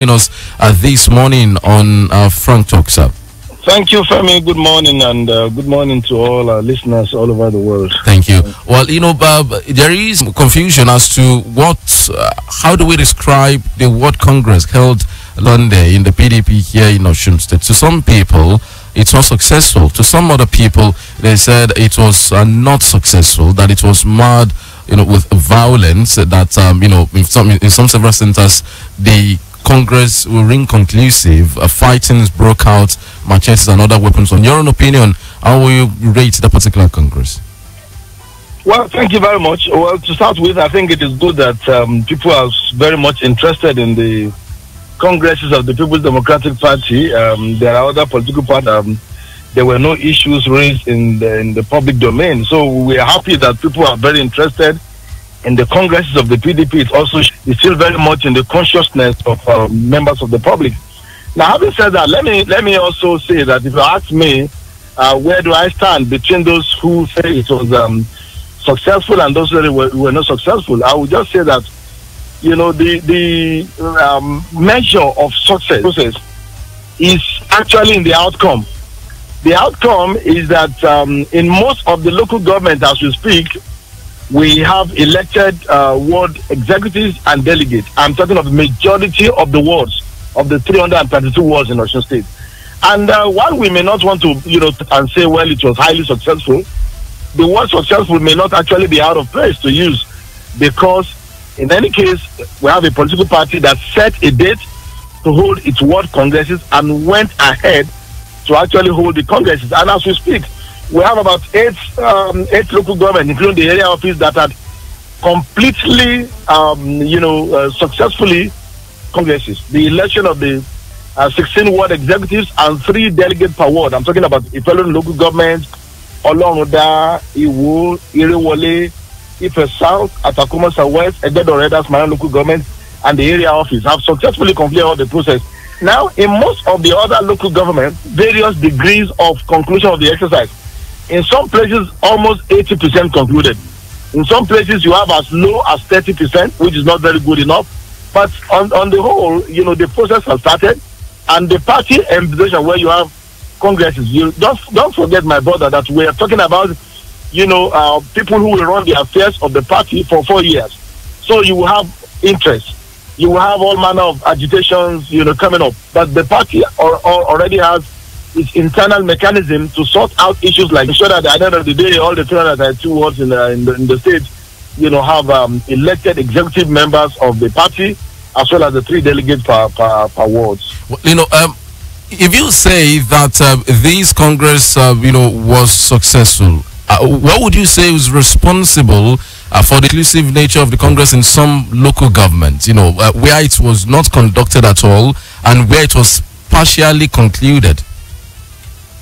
Us this morning on Frank Talk, sir. Thank you, Femi. Good morning, and good morning to all our listeners all over the world. Thank you. Well, there is confusion as to how do we describe the World Congress held Monday in the PDP here in Osun State. To some people, it was successful. To some other people, they said it was not successful, that it was marred, with violence, that, in some several centers, the Congress were inconclusive. Fightings broke out, machetes and other weapons. On your own opinion, how will you rate that particular Congress? Well, thank you very much. Well, to start with, I think it is good that people are very much interested in the congresses of the People's Democratic Party. There are other political parties. There were no issues raised in the public domain. So we are happy that people are very interested in the congresses of the PDP. It's still very much in the consciousness of members of the public. Now, having said that, let me also say that if you ask me, where do I stand between those who say it was successful and those who were not successful, I would just say that, the measure of success is actually in the outcome. The outcome is that in most of the local government, as we speak, we have elected ward executives and delegates. I'm talking of the majority of the wards, of the 332 wards in Osun State. And while we may not want to, and say, well, it was highly successful, the word successful may not actually be out of place to use, because in any case, we have a political party that set a date to hold its ward congresses and went ahead to actually hold the congresses. And as we speak, we have about eight local governments, including the area office, that had completely, successfully congresses. The election of the 16 ward executives and 3 delegates per ward. I'm talking about Ifelon local government, Oloruda, Iwo, Irewole, Ife South, Atakuma Southwest, Egedoredas, my own local government, and the area office have successfully completed all the process. Now, in most of the other local governments, various degrees of conclusion of the exercise. In some places, almost 80% concluded. In some places, you have as low as 30%, which is not very good enough. But on the whole, the process has started, and the party envision where you have congresses. You don't forget, my brother, that we are talking about, people who will run the affairs of the party for 4 years. So you will have interest. You will have all manner of agitations, coming up. But the party already has its internal mechanism to sort out issues like ensure that at the end of the day, all the 302 wards in the state, have elected executive members of the party, as well as the 3 delegates per wards. Well, if you say that this Congress, was successful, what would you say was responsible for the inclusive nature of the Congress in some local governments, where it was not conducted at all and where it was partially concluded?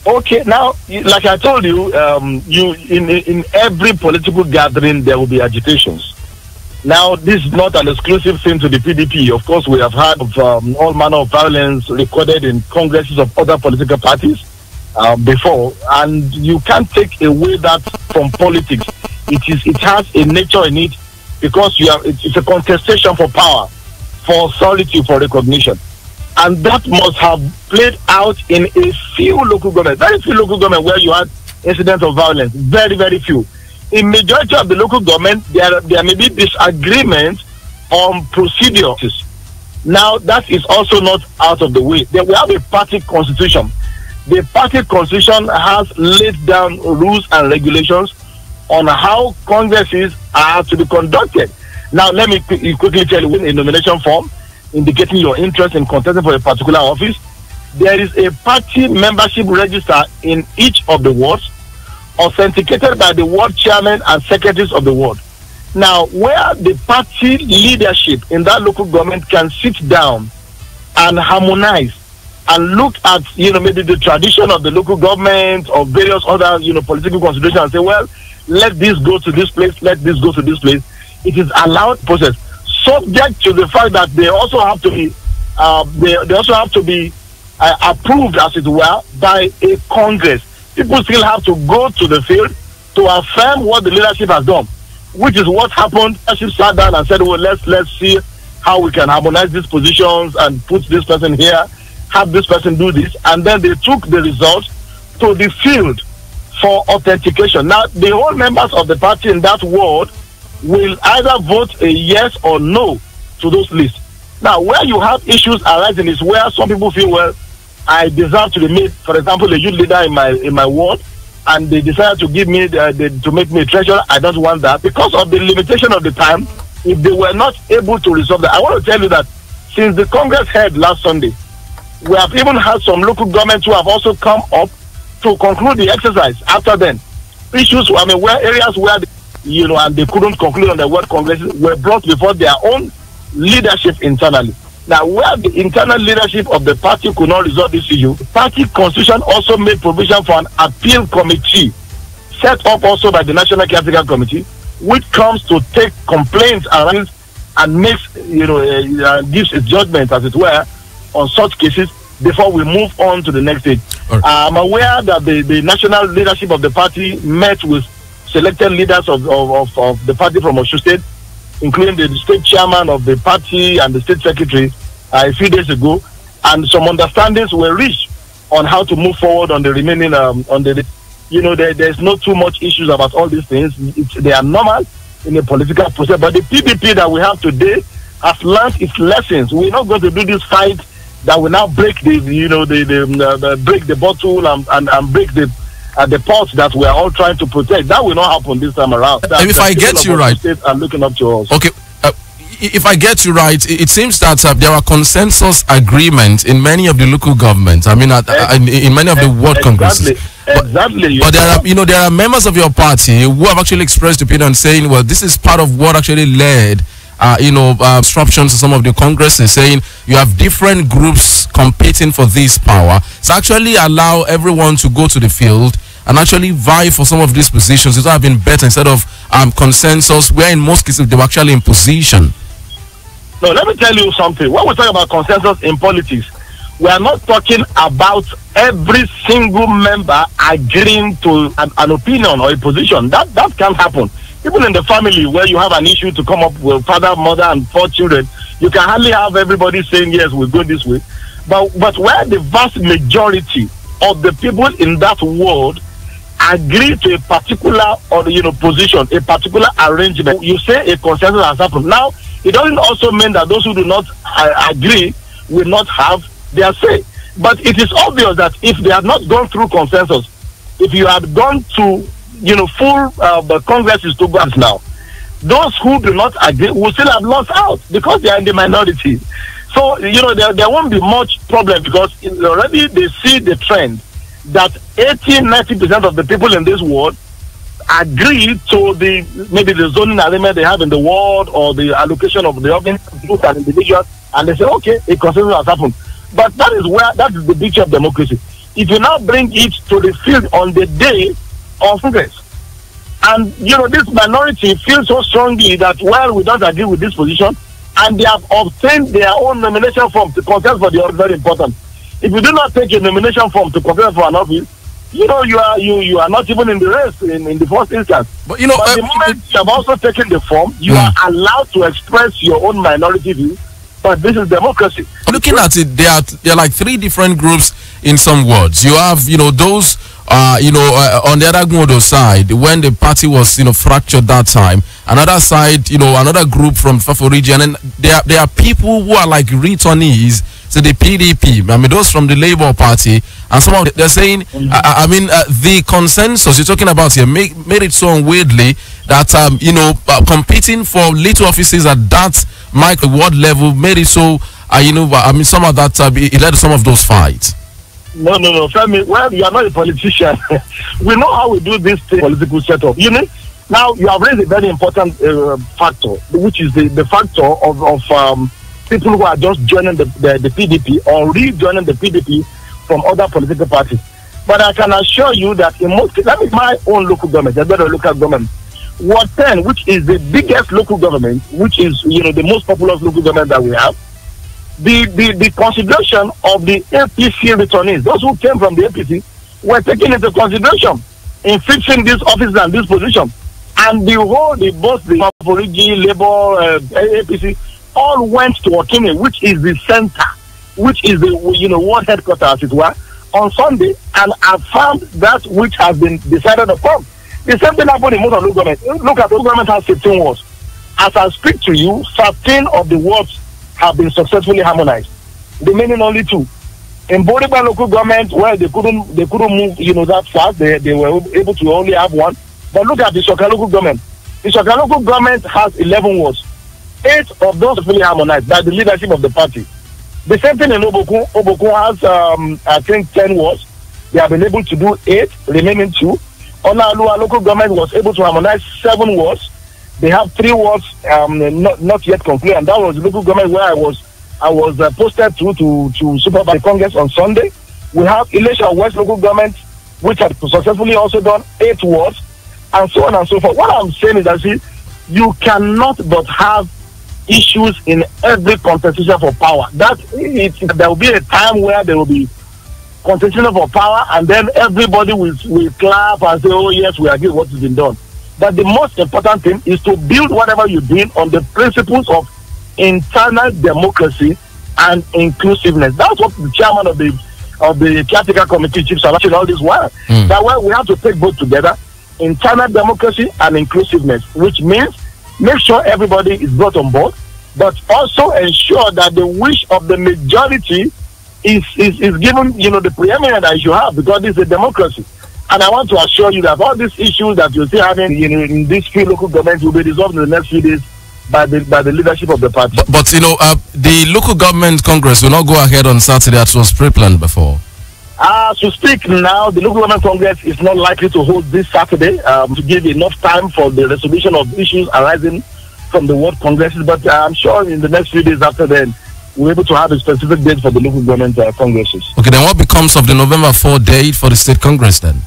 Okay, now, like I told you, in every political gathering there will be agitations. Now, this is not an exclusive thing to the PDP. Of course, we have had all manner of violence recorded in congresses of other political parties before, and you can't take away that from politics. It has a nature in it, because it's a contestation for power, for authority, for recognition. And that must have played out in a few local governments, very few local governments where you had incidents of violence, very, very few. In majority of the local government, there may be disagreements on procedures. Now, that is also not out of the way. We have a party constitution. The party constitution has laid down rules and regulations on how congresses are to be conducted. Now, let me quickly tell you, in a nomination form indicating your interest in contesting for a particular office, there is a party membership register in each of the wards, authenticated by the ward chairman and secretaries of the ward. Now, where the party leadership in that local government can sit down and harmonize and look at, maybe the tradition of the local government or various other, political considerations, and say, well, let this go to this place, let this go to this place. It is allowed process, subject to the fact that they also have to be, approved, as it were, by a Congress. People still have to go to the field to affirm what the leadership has done, which is what happened. Leadership sat down and said, well, let's see how we can harmonize these positions and put this person here, have this person do this, and then they took the results to the field for authentication. Now, the whole members of the party in that ward will either vote a yes or no to those lists. Now, where you have issues arising is where some people feel, well, I deserve to be made, for example, a youth leader in my ward, and they decide to give me to make me a treasurer. I don't want that because of the limitation of the time. If they were not able to resolve that, I want to tell you that since the Congress held last Sunday, we have even had some local governments who have also come up to conclude the exercise. After then, issues, I mean, where areas where and they couldn't conclude on the World Congress were brought before their own leadership internally. Now, where the internal leadership of the party could not resolve this issue, the party constitution also made provision for an appeal committee set up also by the National Caretaker Committee, which comes to take complaints around and makes, gives its judgment, as it were, on such cases before we move on to the next stage. Right. I'm aware that the national leadership of the party met with selected leaders of the party from Osun State, including the state chairman of the party and the state secretary a few days ago, and some understandings were reached on how to move forward on the remaining there's not too much issues about all these things. They are normal in a political process, but the PDP that we have today has learned its lessons. We're not going to do this fight that will now break break the bottle and break the pot that we are all trying to protect. That will not happen this time around. And if I get you right, I'm looking up to us. Okay. If I get you right, it seems that there are consensus agreements in many of the local governments. I mean, in many of the ward congresses. Exactly. But there are members of your party who have actually expressed opinion saying, well, this is part of what actually led disruptions to some of the congresses, saying you have different groups competing for this power. So actually allow everyone to go to the field and actually vie for some of these positions. It would have been better instead of consensus, where in most cases they were actually in position. No, let me tell you something. When we talk about consensus in politics, we are not talking about every single member agreeing to an opinion or a position. That can't happen. Even in the family, where you have an issue to come up with father, mother, and 4 children, you can hardly have everybody saying, yes, we'll go this way. But where the vast majority of the people in that world agree to a particular position, a particular arrangement, you say a consensus has happened. Now, it doesn't also mean that those who do not agree will not have their say. But it is obvious that if they have not gone through consensus, if you had gone to full congresses to go now, those who do not agree will still have lost out because they are in the minority. So there won't be much problem because already they see the trend that 80-90% of the people in this world agree to maybe the zoning agreement they have in the world or the allocation of the organs to an individual, and they say, okay, a consensus has happened. But that is the picture of democracy. If you now bring it to the field on the day of Congress, and this minority feels so strongly that while we don't agree with this position, and they have obtained their own nomination form to contest for the office, very important. If you do not take a nomination form to contest for an office, you are not even in the race in the first instance. But the moment you have also taken the form, you are allowed to express your own minority view. But this is democracy. Looking at it, there are like 3 different groups in some wards. You have those on the Adagmodo side, when the party was fractured that time. Another side, another group from Fafo region, and there are people who are like returnees to the PDP. I mean, those from the Labour Party, and some of they're saying, the consensus you're talking about here made it so weirdly that competing for little offices at that micro ward level made it so some of that it led to some of those fights. No, Femi. Well, you are not a politician. We know how we do this political setup. Now you have raised a very important factor, which is the factor of people who are just joining the PDP or rejoining the PDP from other political parties. But I can assure you that in most cases, that is my own local government, the better local government. Ward 10, which is the biggest local government, which is the most populous local government that we have, the consideration of the APC returnees, those who came from the APC, were taken into consideration in fixing this office and this position. And both the Maporigi, Labour, APC all went to Okene, which is the center, which is the world headquarters, as it were, on Sunday, and affirmed that which has been decided upon. The same thing happened in most of the government. Look at the government has 15 wards. As I speak to you, 13 of the wards have been successfully harmonized. The remaining only 2. In Boriba local government, where they couldn't move, that fast, they were able to only have 1. But look at the Shoka local government. The Shoka local government has 11 wards. 8 of those are fully harmonized by the leadership of the party. The same thing in Obokun. Obokun has, I think, 10 wards. They have been able to do 8, remaining 2. Onalua local government was able to harmonize 7 wards. They have 3 wards not yet concluded, and that was the local government where I was posted to supervise the Congress on Sunday. We have Ilesha West local government, which has successfully also done 8 wards, and so on and so forth. What I'm saying is that you cannot but have issues in every contestation for power. There will be a time where there will be contestation for power, and then everybody will clap and say, oh yes, we agree what has been done. But the most important thing is to build whatever you're doing on the principles of internal democracy and inclusiveness. That's what the chairman of the caretaker committee, Chief Salachi, all this while. That way we have to take both together, internal democracy and inclusiveness, which means make sure everybody is brought on board, but also ensure that the wish of the majority is given, the preeminence that you have, because it's a democracy. And I want to assure you that all these issues that you're still having in these few local governments will be resolved in the next few days by the leadership of the party. But the local government congress will not go ahead on Saturday as was pre-planned before. To speak now, the local government congress is not likely to hold this Saturday to give enough time for the resolution of issues arising from the world congresses. But I'm sure in the next few days after then, we're able to have a specific date for the local government congresses. Okay, then what becomes of the November 4 date for the state congress then?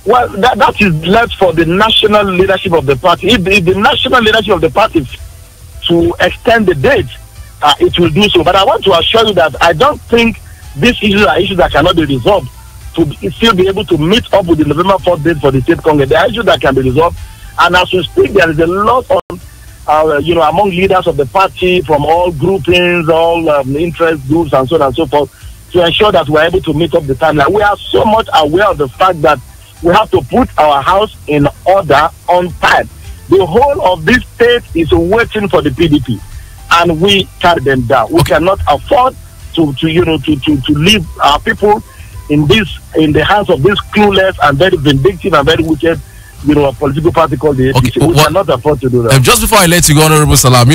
Well, that is left for the national leadership of the party. If the national leadership of the party to extend the date, it will do so. But I want to assure you that I don't think these issues are issues that cannot be resolved to still be able to meet up with the November 4th date for the state congress. There are issues that can be resolved. And as we speak, there is a lot on, among leaders of the party from all groupings, all interest groups, and so on and so forth, to ensure that we're able to meet up the timeline. We are so much aware of the fact that we have to put our house in order on time. The whole of this state is waiting for the PDP, and we carry them down. We cannot afford to leave our people in the hands of this clueless and very vindictive and very wicked, a political party called the APC. We cannot afford to do that. Just before I let you go, Honorable Salam,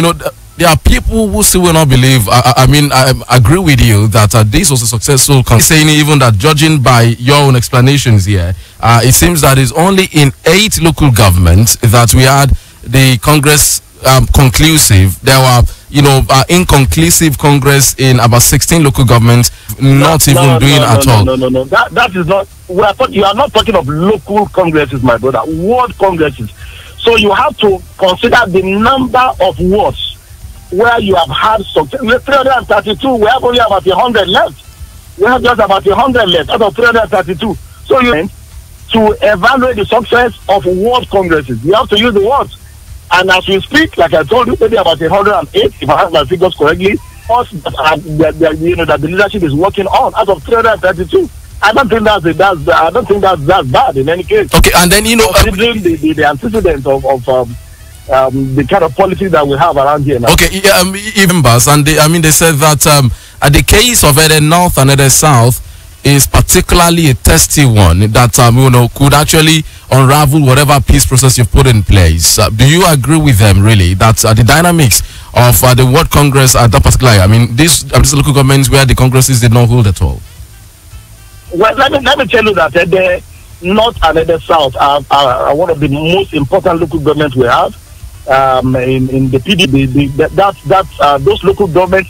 there are people who still will not believe. I agree with you that this was a successful congress. Saying even that, judging by your own explanations here, it seems that it's only in 8 local governments that we had the congress conclusive. There were, inconclusive congress in about 16 local governments, not even doing at all. No. That is not. You are not talking of local congresses, my brother. World congresses. So you have to consider the number of wards where you have had success. 332, we have only about 100 left. We have just about 100 left out of 332. So to evaluate the success of world congresses, you have to use the words. And as we speak, like I told you, maybe about 108, if I have my figures correctly, that the leadership is working on out of 332. I don't think that's bad in any case. Okay, and then considering the antecedents of the kind of policy that we have around here now. Okay, even Bas, and they said that the case of Ede North and Ede South is particularly a testy one that could actually unravel whatever peace process you've put in place. Do you agree with them really that the dynamics of the World Congress at that particular, these local governments where the congresses did not hold at all? Well, let me tell you that the North and the South are one of the most important local governments we have in the PDP. Those local governments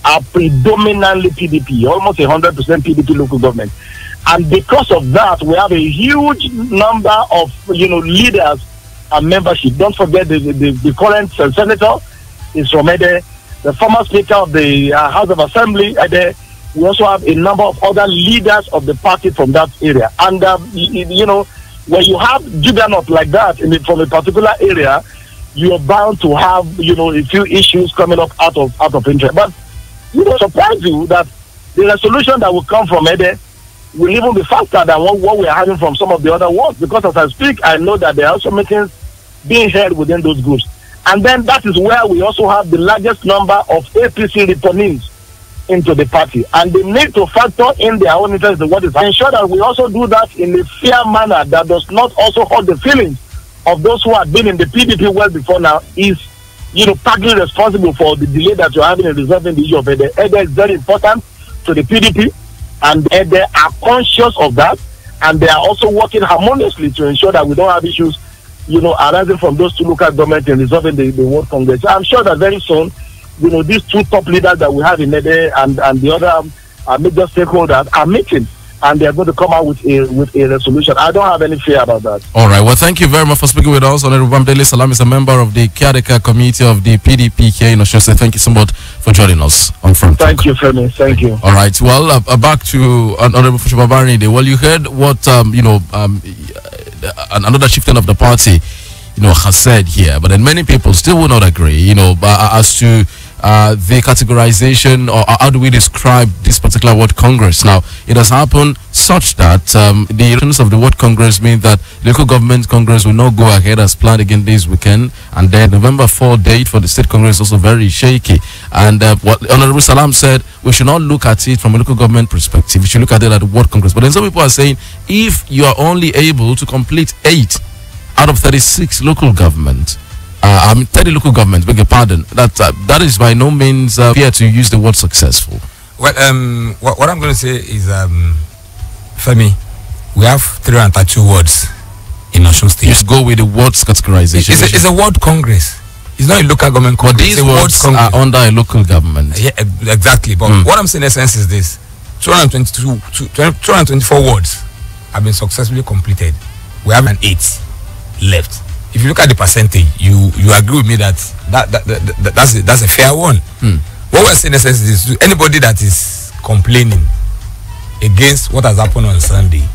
are predominantly PDP, almost 100% PDP local government. And because of that, we have a huge number of leaders and membership. Don't forget the current senator is from Ede, the former speaker of the House of Assembly Ede. We also have a number of other leaders of the party from that area. And when you have juggernaut like that from a particular area, you're bound to have, a few issues coming up out of interest. But surprise you that the resolution that will come from Ede will even be faster than what we are having from some of the other wards. Because as I speak, I know that there are also meetings being held within those groups. And then that is where we also have the largest number of APC returnees into the party. And they need to factor in their own interest in what is. Ensure that we also do that in a fair manner that does not also hurt the feelings of those who have been in the PDP well before now is, partly responsible for the delay that you're having in resolving the issue of Ede. Ede is very important to the PDP, and they are conscious of that, and they are also working harmoniously to ensure that we don't have issues, arising from those two local governments in resolving the World Congress. So I'm sure that very soon, these two top leaders that we have in Ede and the other major stakeholders are meeting, and they are going to come out with a resolution. I don't have any fear about that. All right. Well, thank you very much for speaking with us. Honorable Bamdele Salam is a member of the caretaker committee of the PDP here in Oshose. Thank you so much for joining us on Front Talk. Thank you, Femi. Thank you. All right. Well, back to Honorable Fushababari. Well, you heard what another chieftain of the party, has said here, but then many people still will not agree, as to the categorization, or how do we describe this particular World Congress. Now, it has happened such that the elections of the World Congress mean that local government Congress will not go ahead as planned again this weekend, and then November 4 date for the state Congress is also very shaky. And what Honorable Salam said, we should not look at it from a local government perspective, we should look at it at the World Congress. But then some people are saying, if you are only able to complete 8 out of 36 local government, 30 local governments, beg your pardon, that is by no means fair to use the word successful. Well, what I'm going to say is, Femi, we have 332 wards in Osun State. Just go with the words categorization. It's a ward congress. It's not a local government congress. But these words are under a local government. Yeah, exactly. But what I'm saying in essence is this: 224 wards have been successfully completed. We have an 8 left. If you look at the percentage, you agree with me that's a fair one. What we're saying in essence is this: anybody that is complaining against what has happened on Sunday,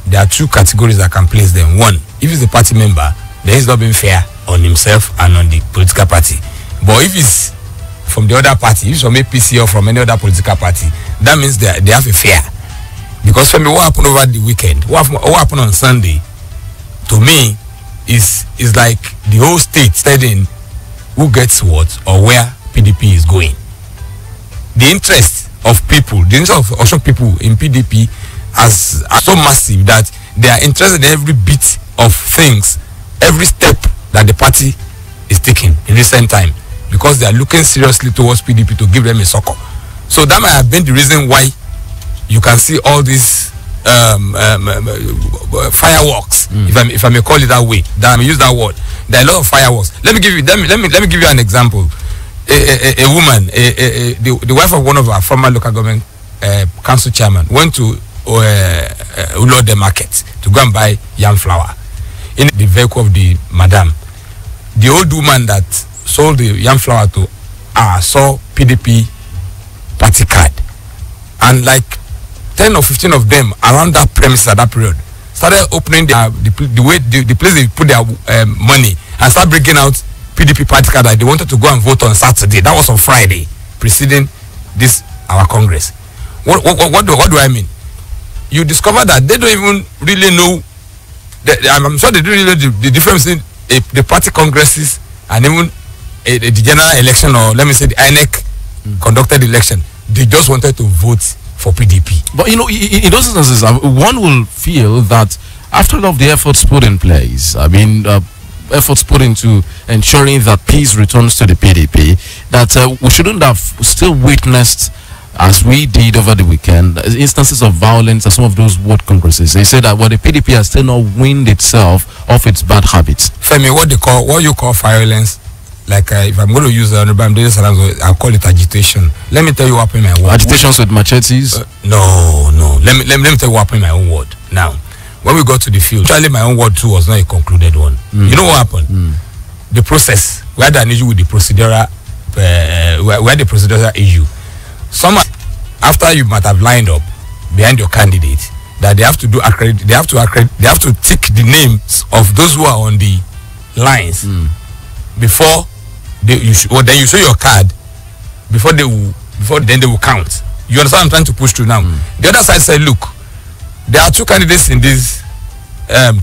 there are 2 categories that can place them. One, if he's a party member, then he's not being fair on himself and on the political party. But if he's from the other party, if he's from APC or from any other political party, that means they have a fair. Because for me, what happened over the weekend, what happened on Sunday, to me, is like the whole state studying who gets what or where PDP is going. The interest of people, the interest of Osun people in PDP are so massive that they are interested in every bit of things, every step that the party is taking in recent time, because they are looking seriously towards PDP to give them a succor. So that might have been the reason why you can see all these fireworks, if I may call it that way. That I may use that word. There are a lot of fireworks. Let me give you an example. A woman, the wife of one of our former local government council chairman, went to Ulode market to go and buy yam flour in the vehicle of the madam. The old woman that sold the yam flour to saw PDP party card, and like 10 or 15 of them around that premises at that period started opening the place they put their money, and start bringing out PDP party card that they wanted to go and vote on Saturday. That was on Friday, preceding this our Congress. What do I mean? You discover that they don't even really know. I'm sure they don't really know the difference in the party congresses and even the general election, or let me say the INEC conducted election. They just wanted to vote for PDP. But in those instances, one will feel that after all of the efforts put in place, efforts put into ensuring that peace returns to the PDP, that we shouldn't have still witnessed, as we did over the weekend, instances of violence at some of those ward congresses. They say that the PDP has still not weaned itself of its bad habits. Femi, what you call violence, like if I'm going to use I'll call it agitation. Let me tell you what happened in my ward. Agitations with machetes? No. Let me tell you what happened in my own ward. Now, when we got to the field, actually my own ward too was not a concluded one. You know what happened? The process, we had an issue with the procedural, we had the procedural issue. After you might have lined up behind your candidate, that they have to tick the names of those who are on the lines before then you show your card before they will count. You understand what I'm trying to push through now? The other side said, look, there are 2 candidates in this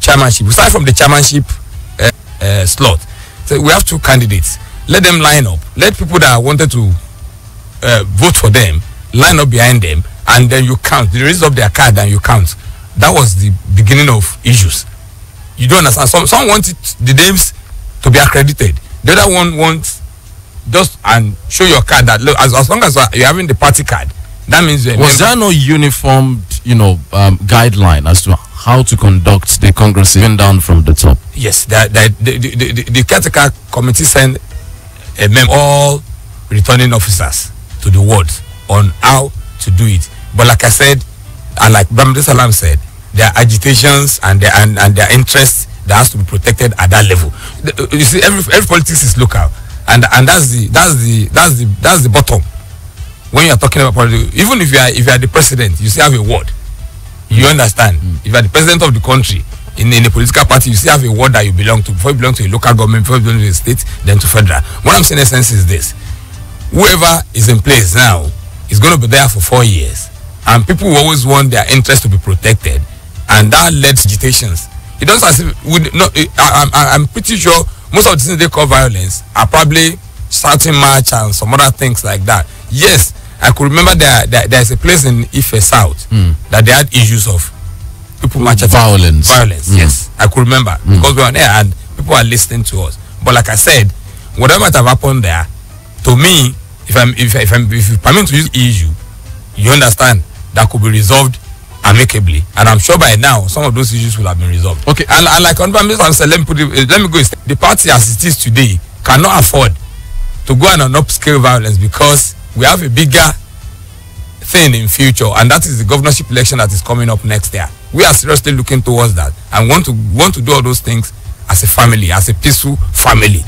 chairmanship. We start from the chairmanship slot. So we have 2 candidates. Let them line up. Let people that wanted to vote for them line up behind them, and then you count. You raise up their card and you count. That was the beginning of issues. You don't understand. Some wanted the names to be accredited. The other one wants just and show your card that look, as long as you're having the party card, that means was there no uniformed, guideline as to how to conduct the Congress even down from the top? Yes, the caretaker committee sent a memo all returning officers to the wards on how to do it. But like I said, and like Bramde Salam said, their agitations and their interests that has to be protected at that level. You see, every politics is local, and that's the bottom. When you are talking about politics, even if you are the president, you still have a ward. You understand? If you are the president of the country in a political party, you still have a ward that you belong to. Before you belong to a local government, before you belong to a state, then to federal. What I'm saying in essence is this: whoever is in place now is going to be there for 4 years, and people will always want their interests to be protected, and that led to agitations. It doesn't as if I'm pretty sure most of the things they call violence are probably shouting match and some other things like that. Yes, I could remember there's a place in Ife South that they had issues of people marching. Violence. Yes, I could remember because we were there and people are listening to us. But like I said, whatever might have happened there, to me, if you permit to use issue, you understand that could be resolved amicably, and I'm sure by now some of those issues will have been resolved. Okay, and like on said, let me go. The party as it is today cannot afford to go on an upscale violence because we have a bigger thing in future, and that is the governorship election that is coming up next year. We are seriously looking towards that and want to do all those things as a family, as a peaceful family,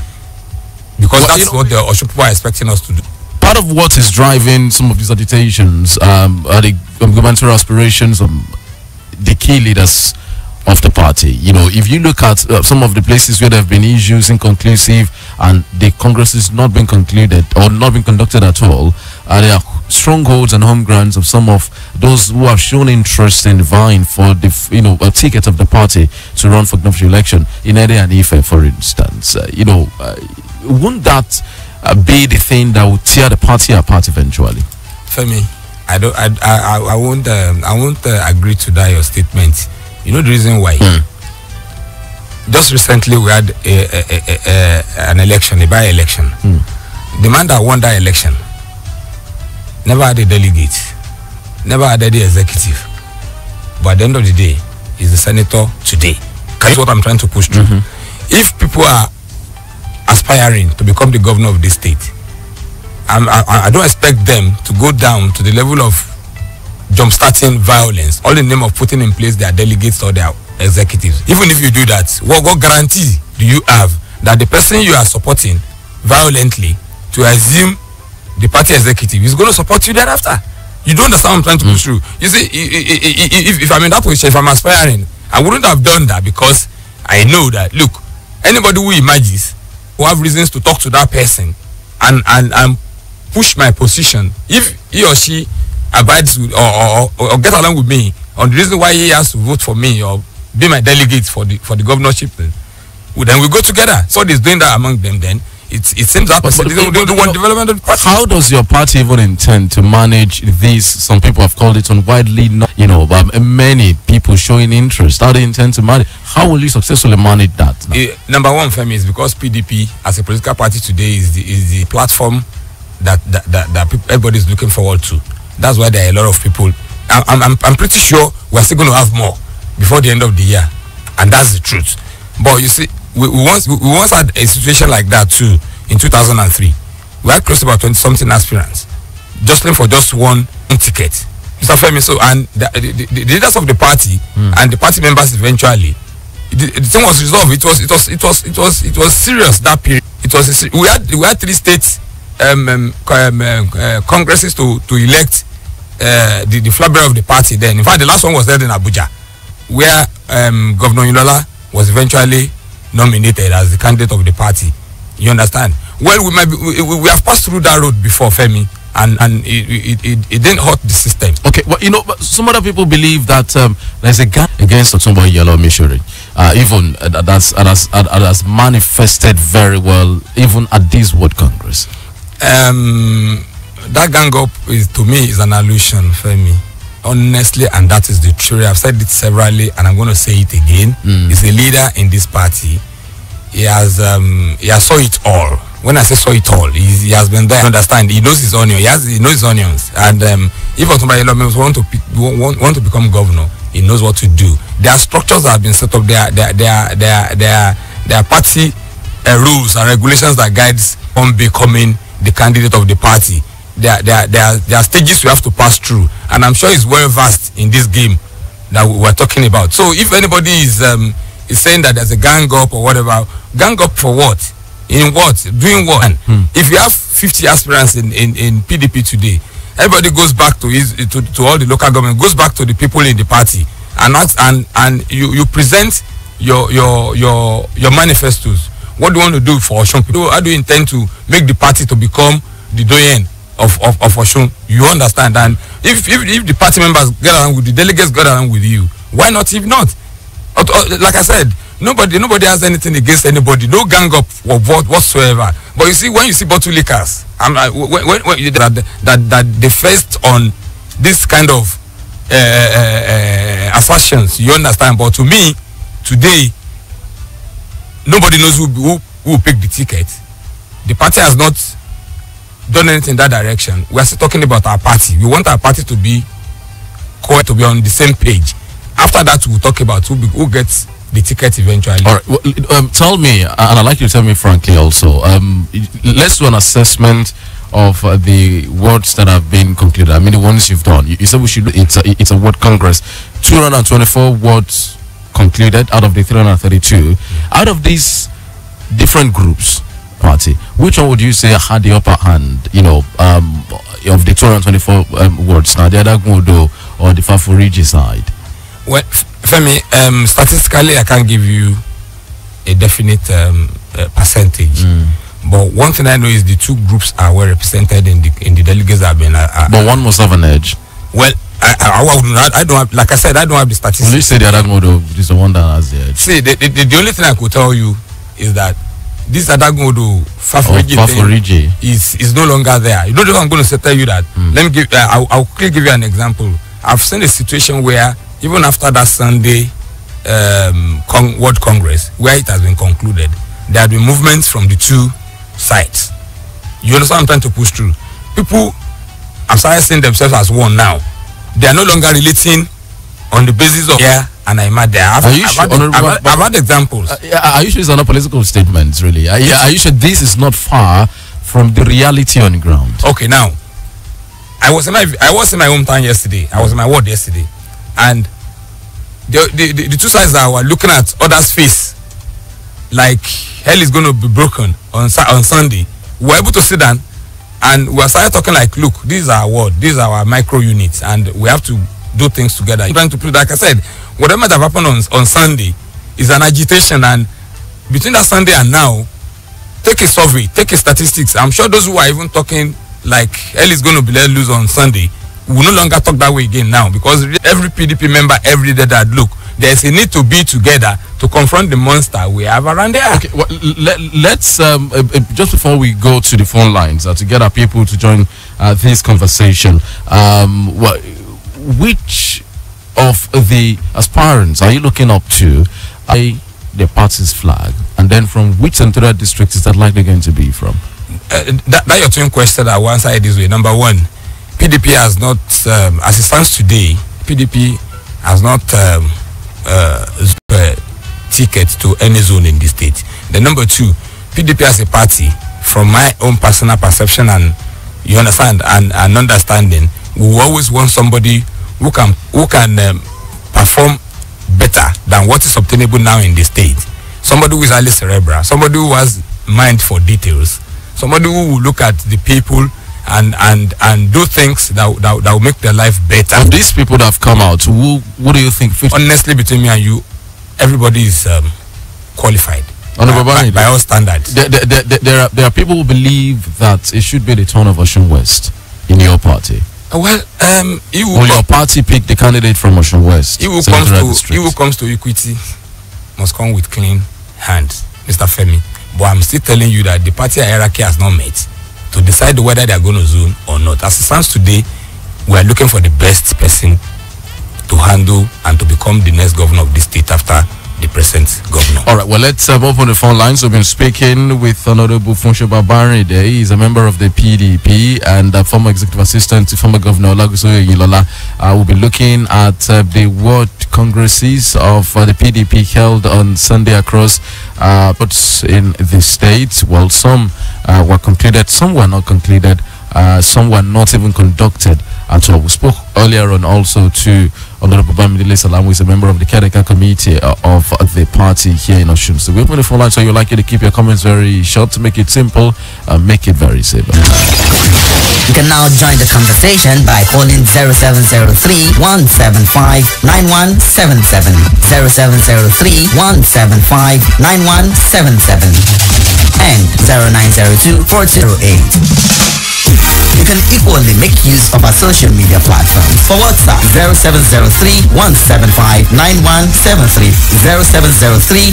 because that's what the Osho people are expecting us to do. Part of what is driving some of these agitations are the gubernatorial aspirations of the key leaders of the party. If you look at some of the places where there have been issues inconclusive and the Congress is not being concluded or not being conducted at all, there are strongholds and home grounds of some of those who have shown interest in vying for the a ticket of the party to run for governorship election in Ede and Ife, for instance. Wouldn't that be the thing that will tear the party apart eventually? Femi, I won't agree to that your statement. You know the reason why? Just recently we had an election, a by-election. The man that won that election never had a delegate, never had any executive, but at the end of the day, he's the senator today. That's what I'm trying to push through. If people are aspiring to become the governor of this state, I don't expect them to go down to the level of jump-starting violence, all in the name of putting in place their delegates or their executives. Even if you do that, what guarantee do you have that the person you are supporting violently to assume the party executive is going to support you thereafter? You don't understand what I'm trying to push through. You see, if I'm in that position, if I'm aspiring, I wouldn't have done that because I know that, look, anybody who emerges will have reasons to talk to that person and push my position. If he or she abides with, or get along with me on the reason why he has to vote for me or be my delegate for the governorship, then we go together. So he's doing that among them. Then it seems that they want development of the party. How does your party even intend to manage this? Some people have called it widely, many people showing interest. How do you intend to manage? How will you successfully manage that? Number one, Femi, is because PDP as a political party today is the platform that everybody is looking forward to. That's why there are a lot of people. I'm pretty sure we're still going to have more before the end of the year, and that's the truth. But you see, we once had a situation like that too in 2003. We had close to about 20-something aspirants jostling for just one ticket, Mr. Femi. So, and the leaders of the party and the party members eventually, the thing was resolved. It was serious that period. We had 3 states congresses to elect the flag bearer of the party. Then, in fact, the last one was held in Abuja, where Governor Ilola was eventually nominated as the candidate of the party. You understand? Well, we have passed through that road before, Femi, and it didn't hurt the system. Okay, well, you know, some other people believe that there's a gun against Otumbo Yellow Mishori, even that's manifested very well, even at this World Congress. That gang up to me is an illusion, Femi. Honestly, and that is the truth. I've said it severally, and I'm going to say it again. He's a leader in this party. He has saw it all. When I say saw it all, he has been there. Understand? He knows his onion. He knows his onions. And if somebody want to become governor, he knows what to do. There are structures that have been set up. There are party rules and regulations that guides on becoming the candidate of the party. There are stages we have to pass through, and I'm sure he's well versed in this game that we're talking about. So if anybody is saying that there's a gang up or whatever, gang up for what? In what? Doing what? If you have 50 aspirants in PDP today, everybody goes back to all the local government, goes back to the people in the party, and you present your manifestos. What do you want to do for Osun people? How do you intend to make the party to become the doyen of Osun? You understand? And if the party members get along with the delegates, get along with you, why not? If not, like I said, nobody has anything against anybody. No gang up or whatsoever. But you see, when you see bottle liquors, that they faced on this kind of assertions, you understand? But to me, today, nobody knows who will pick the ticket. The party has not done anything in that direction. We are still talking about our party. We want our party to be on the same page. After that, we'll talk about who gets the ticket eventually. All right. Well, tell me, and I'd like you to tell me frankly also, let's do an assessment of the words that have been concluded. I mean, the ones you've done. You said we should. It's a word congress. 224 words concluded out of the 332. Out of these different groups, party, which one would you say had the upper hand? You know, of the 224 words. Now, the other Modo or the Faforiji side. Well, Femi, statistically, I can't give you a definite percentage. But one thing I know is the two groups are well represented in the delegates that have been. But one must have an edge. Well, I don't have, like I said, I don't have the statistics. Will you say the other Modo is the one that has the edge? See, the only thing I could tell you is that this Adagodo Faforiji is no longer there. You know what I'm going to tell you that? Let me give. I'll quickly give you an example. I've seen a situation where even after that Sunday World Congress, where it has been concluded, there have been movements from the two sides. You understand what I'm trying to push through? People have started seeing themselves as one now. They are no longer relating on the basis of and I'm there. I've had examples. Are you sure it's not political statements, really? Are you sure this is not far from the reality on the ground? Okay, now, I was in my hometown yesterday. I was in my ward yesterday, and the two sides that were looking at others' face like hell is going to be broken on Sunday. We were able to sit down and we started talking like, look, this is our ward, these are our micro units, and we have to do things together. I'm trying to put, like I said, whatever might have happened on Sunday is an agitation, and between that Sunday and now, take a survey, take a statistics. I'm sure those who are even talking like hell is going to be let loose on Sunday will no longer talk that way again now, because every PDP member every day that look, there's a need to be together to confront the monster we have around there. Okay, well, let's just before we go to the phone lines to get our people to join this conversation, which of the aspirants are you looking up to the party's flag, and then from which senatorial district is that likely going to be from? That your twin question, I will answer it this way. Number one, PDP has not, as it stands today, PDP has not ticket to any zone in the state. Then number two, PDP as a party, from my own personal perception and you understand and understanding, we always want somebody who can perform better than what is obtainable now in the state. Somebody who is highly cerebral, somebody who has mind for details, somebody who will look at the people and do things that will make their life better. Of these people that have come out, what do you think? Honestly, between me and you, everybody is qualified. by all standards. There are people who believe that it should be the turn of Osun West in your party. Well, will your party pick the candidate from Osun West? He who comes to equity must come with clean hands, Mr. Femi. But I'm still telling you that the party hierarchy has not met to decide whether they are going to zone or not. As it stands today, we are looking for the best person to handle and to become the next governor of the state after the present governor. All right, well, let's open the phone lines. We've been speaking with Honorable Funsho Babari. He's a member of the PDP and former executive assistant to former governor Olagusoye Yilola. We'll be looking at the world congresses of the PDP held on Sunday across parts in the state. Well, some were concluded, some were not concluded, some were not even conducted at all. We spoke earlier on also to Honorable Bamidele Salam, who is a member of the Caretaker Committee of the party here in Osun. So we open the phone line, so you'd like you to keep your comments very short, to make it simple, make it very simple. You can now join the conversation by calling 0703-175-9177, 0703-175-9177, and 0902-408. You can equally make use of our social media platforms. For WhatsApp, 0703-175-9173,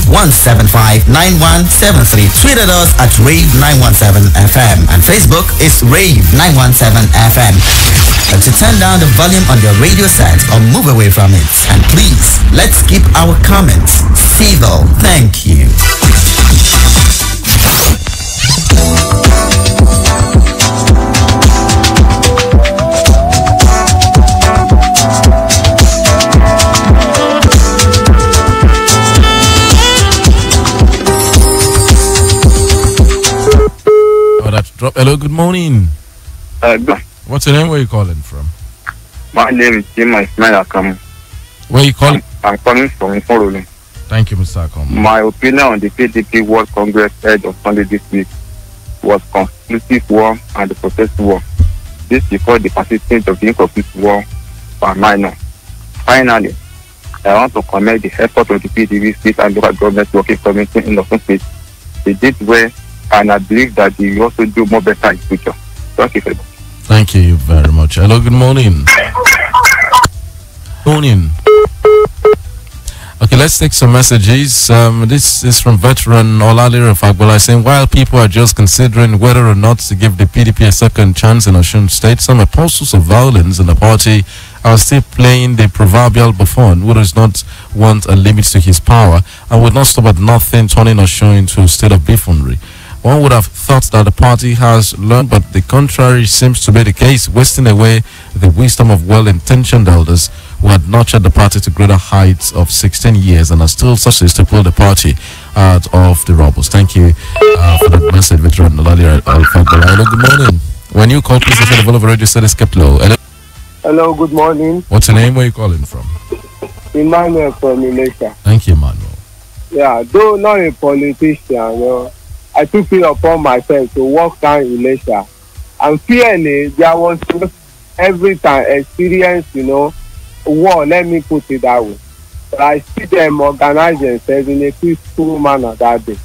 0703-175-9173. Tweet at us at Rave917FM, and Facebook is Rave917FM. And to turn down the volume on your radio set or move away from it. And please, let's keep our comments civil. Thank you. Hello, good morning. What's your name? Where are you calling from? My name is Jim Ismail Akam. Where are you calling? I'm calling from Iforolu. Thank you, Mr. Akam. My opinion on the PDP World Congress held on Sunday this week was conclusive war and the protest war. This before the persistence of the incomplete war were minor. Finally, I want to commend the effort of the PDP state and local government working committee in the state. They did well, and I believe that they will also do more better in the future. Thank you very much. Thank you very much. Hello, good morning. Morning. Okay, let's take some messages. This is from veteran Olanipekun saying, while people are just considering whether or not to give the PDP a second chance in Osun State, some apostles of violence in the party are still playing the proverbial buffoon who does not want a limit to his power and would not stop at nothing, turning Osun into a state of buffoonery. One would have thought that the party has learned, but the contrary seems to be the case, wasting away the wisdom of well-intentioned elders who had nurtured the party to greater heights of 16 years and are still such as to pull the party out of the rubbles. Thank you for that message, veteran Olanipekun. Hello, good morning. When you call, please ensure the volume of the radio set is kept low. Hello. Hello, good morning. What's your name? Where are you calling from? Emmanuel from Ilesha. Thank you, Emmanuel. Yeah, though not a politician, I took it upon myself to walk down Ilesha. And fairly, there was every time experience, war, let me put it that way. But I see them organize themselves in a peaceful manner that day.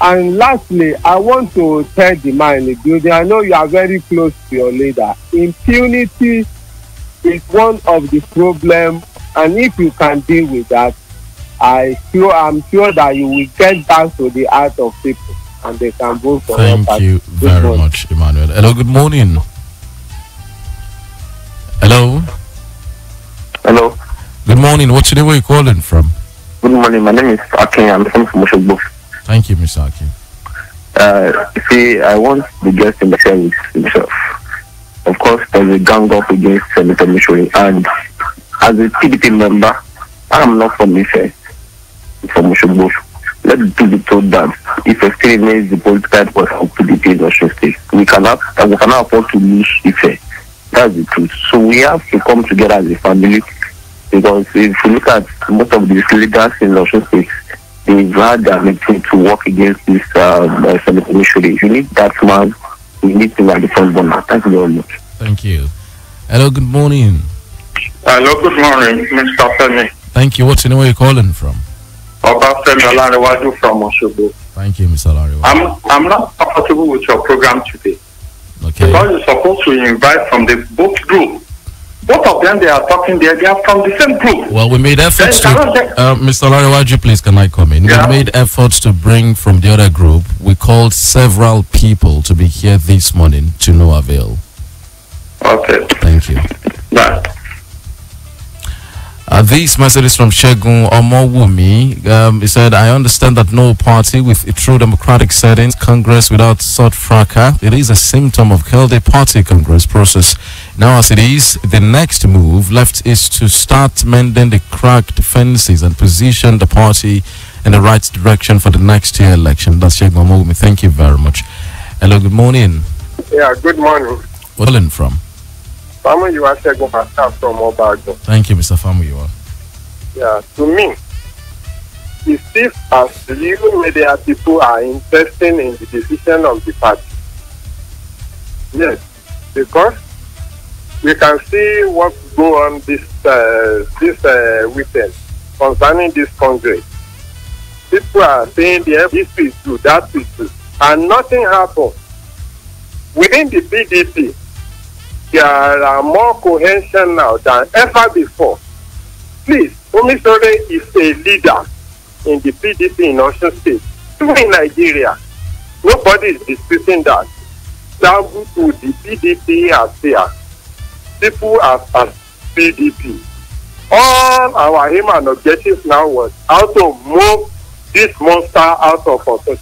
And lastly, I want to tell the man in the building, I know you are very close to your leader. Impunity is one of the problems, and if you can deal with that, I'm sure that you will get back to the heart of people and they can vote for your party. Thank you very much, Emmanuel. Hello, good morning. Hello. Hello. Good morning. What's your name? Where are you calling from? Good morning. My name is Akin. I'm from Oshogbo. Thank you, Mr. Akin. I want the guest to share with himself. Of course, there's a gang up against Senator Mishori, and as a PDP member, I am not from Ife, from Oshogbo. Let it be told that if a still remains the political was of PDP in Osun State, we cannot afford to lose Ife. That's the truth. So we have to come together as a family, because if you look at most of these leaders in Osun State, they've had their meeting to work against this Senator Mishori. You need that man. We need to at the front burner. Thank you very much. Thank you. Hello, good morning. Hello, good morning, Mr. Femi. Thank you. What's your name? Where are you calling from? Oba Femi Olanipekun from Osogbo. Thank you, Mr. Olaniwa. I'm not comfortable with your program today. Okay. Because you're supposed to invite from the both group. Both of them, they are talking there. They are from the same group. Well, we made efforts to... Mr. Olaniwa, please, can I come in? Yeah. We made efforts to bring from the other group. We called several people to be here this morning to no avail. Okay. Thank you. Bye. This message is from Shegun Omowumi. He said, I understand that no party with a true democratic settings, Congress without such fracas, it is a symptom of healthy party Congress process. Now as it is, the next move left is to start mending the cracked fences and position the party in the right direction for the next year election. That's Shegun Omowumi. Thank you very much. Hello, good morning. Yeah, good morning. Where are you from? Femi, you are Shegun from Obago. Thank you, Mr. Famu. Yeah, to me, it's if as you media people are interested in the decision of the party. Yes, because we can see what go on this weekend concerning this Congress. People are saying this is true, that is true, and nothing happened. Within the PDP, there are more cohesion now than ever before. Please, Omisore is a leader in the PDP in Osun State. Even in Nigeria, nobody is disputing that. Travel to the PDP as there. People as PDP. All our aim and objectives now was how to move this monster out of Osun.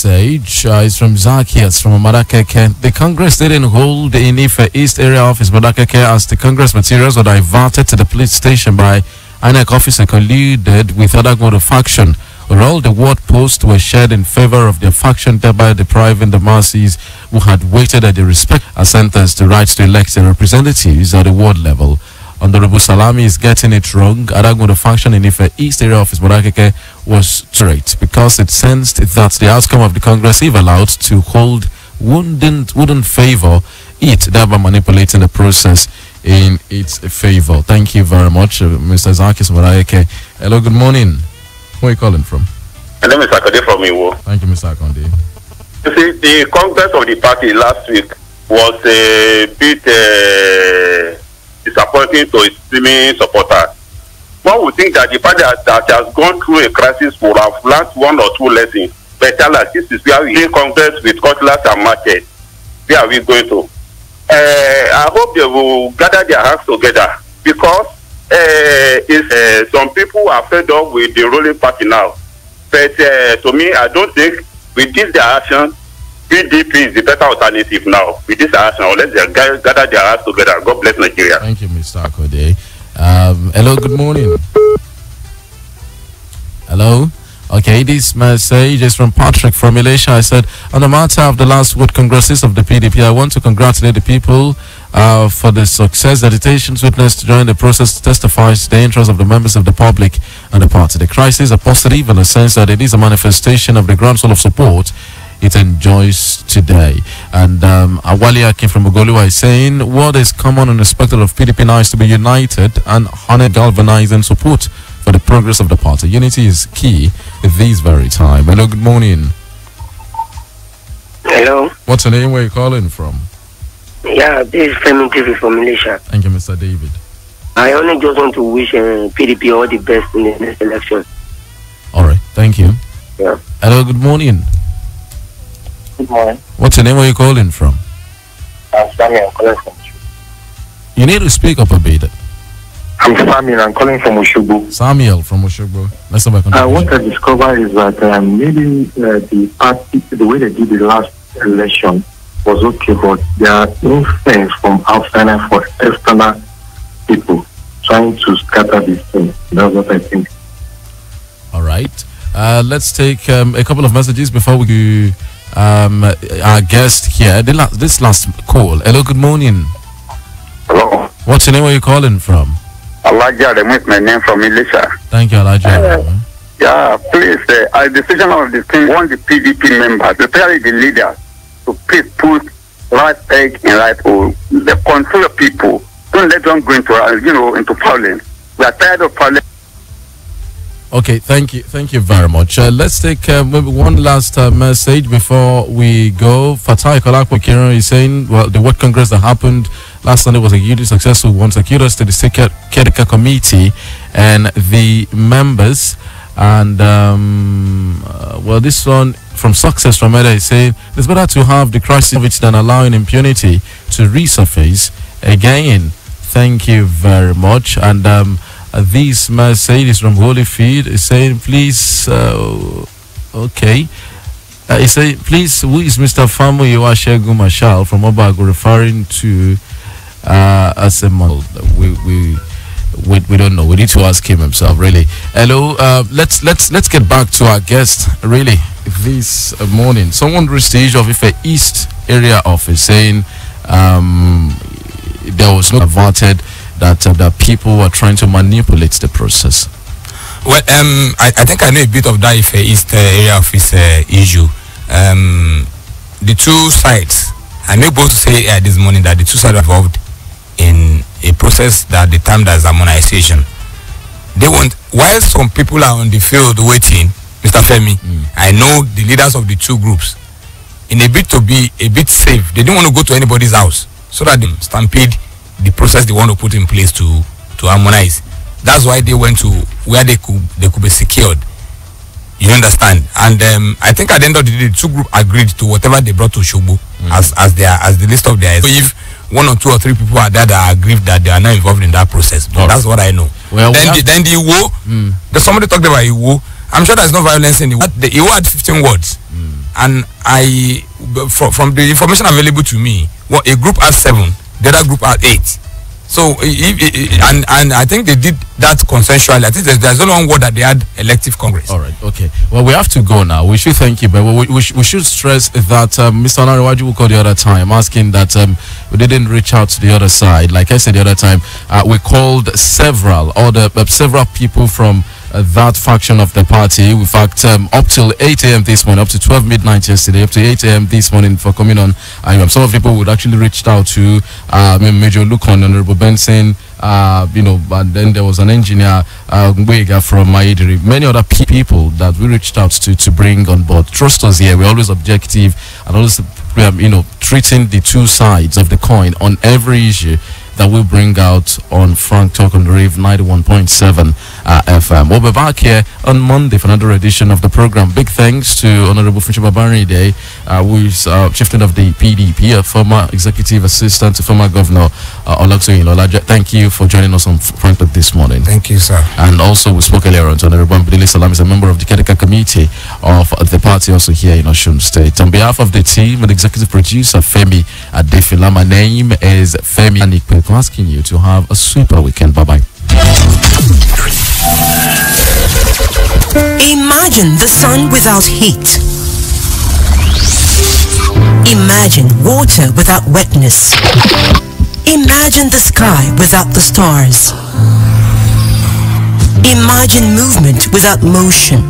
Age is from Zacchaeus from Madakeke. The Congress didn't hold in Ife East area office Madakeke as the Congress materials were diverted to the police station by INEC officer colluded with other mode of faction. All the ward posts were shared in favor of their faction, thereby depriving the masses who had waited at the respective centers the rights to elect their representatives at the ward level. Honorable Salami is getting it wrong. Adagodo faction in Ife East area office Bodakeke was straight because it sensed that the outcome of the Congress, if allowed to hold, wouldn't favor it, thereby manipulating the process in its favor. Thank you very much, Mr. Zakis Bodakeke. Hello, good morning. Where are you calling from? My name is Akode from Iwo. Thank you, Mr. Akonde. You see, the Congress of the party last week was a bit disappointing to its streaming supporters. One would think that the party that has gone through a crisis would have learned one or two lessons. But tell us, this is where we in Congress with cutlass and machete. Where are we going to? I hope they will gather their hands together because some people are fed up with the ruling party now. But to me, I don't think with this their action, PDP is the better alternative now. With this action, let's gather their hands together. God bless Nigeria. Thank you, Mr. Akode. Hello, good morning. Hello. Okay, this message is from Patrick from Elisha. I said, on the matter of the last word congresses of the PDP, I want to congratulate the people for the success that the nations witnessed during the process testifies to the interest of the members of the public and the party. The crisis are positive in the sense that it is a manifestation of the groundswell of support it enjoys today. And Awali Akin from Ogoluwa is saying, what is common and expected of PDP now is to be united and honor galvanizing support for the progress of the party. Unity is key at this very time. Hello, good morning. Hello. What's your name? Where are you calling from? Yeah, this is Femi TV from Malaysia. Thank you, Mr. David. I only just want to wish PDP all the best in the next election. All right, thank you. Yeah. Hello, good morning. Good morning. What's your name? Where are you calling from? I'm Samuel. I'm calling from You need to speak up a bit. I'm Samuel. I'm calling from Oshogbo. Samuel from Oshogbo. Let's have a what I discovered is that maybe the party, the way they did the last election was okay, but there are influence from outside and for external people trying to scatter this thing. That's what I think. All right. Let's take a couple of messages before we do our guest here. This last call. Hello, good morning. Hello. What's your name? Where are you calling from? Elijah, remove my name from Elisha. Thank you, Elijah. Yeah, please, a decision of the thing, want the PDP members, especially the leaders, to put right egg in right hole. They control the people. Don't let them go into, into violence. We are tired of violence. Okay, thank you very much. Let's take maybe one last message before we go. Fatai Kolakwa Kiran is saying, well, the World Congress that happened last Sunday was a hugely successful one. Kudos to the State Caretaker Committee and the members. And well, this one from Success from Eda is saying it's better to have the crisis of it than allowing impunity to resurface again. Thank you very much. And this message is from Holyfield. Is saying, please, okay. He say, please, who is Mr. Famu Iwashegu Marshall from Obago referring to as a model? We don't know. We need to ask him himself. Really. Hello. Let's get back to our guest. Really, this morning, someone reached the issue of Ife East area office saying there was no averted that people were trying to manipulate the process. Well, I think I know a bit of that Ife East area office issue. The two sides, I'm able to say this morning that the two sides are involved in a process that the time there's harmonization. They want, while some people are on the field waiting, Mr. Femi, I know the leaders of the two groups, in a bit to be a bit safe, they didn't want to go to anybody's house so that they stampede the process they want to put in place to harmonize. That's why they went to where they could be secured. You understand? And I think at the end of the day, the two groups agreed to whatever they brought to Shobo as the list of theirs. So if 1 or 2 or 3 people are there that are aggrieved that they are not involved in that process, but that's what I know. Well, then the Iwo, there's somebody talked about Iwo. I'm sure there's no violence in Iwo. The Iwo had 15 words, and from the information available to me, a group had 7, the other group had 8. So, and I think they did that consensually. I think there's only one word that they had elective Congress. All right, okay. Well, we have to go now. We should thank you, but we should stress that Mr. Onariwaju will call the other time, asking that we didn't reach out to the other side. Like I said the other time, we called several people from that faction of the party. In fact, up till 8 a.m. this morning, up to 12 midnight yesterday, up to 8 a.m. this morning for coming on. Some of people would actually reached out to Major Lukon, Honorable Benson, and then there was an engineer, Gwega from Maidiri, many other people that we reached out to bring on board. Trust us here, we're always objective and always, treating the two sides of the coin on every issue that we bring out on Frank Talk on Rave 91.7 FM. We'll be back here on Monday for another edition of the program. Big thanks to Honorable Finch Babari Day, who is chieftain of the PDP, a former executive assistant to former Governor Olaksoyin Olaje. Thank you for joining us on Frank Talk this morning. Thank you, sir. And also we spoke earlier on to Honorable Mbidili Salam, is a member of the Caretaker Committee of the party also here in Osun State. On behalf of the team and executive producer Femi Adefila, my name is Femi Olanipekun, asking you to have a super weekend. Bye-bye. Imagine the sun without heat. Imagine water without wetness. Imagine the sky without the stars. Imagine movement without motion.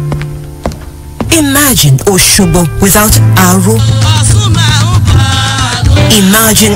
Imagine Oshobo without Aro. Imagine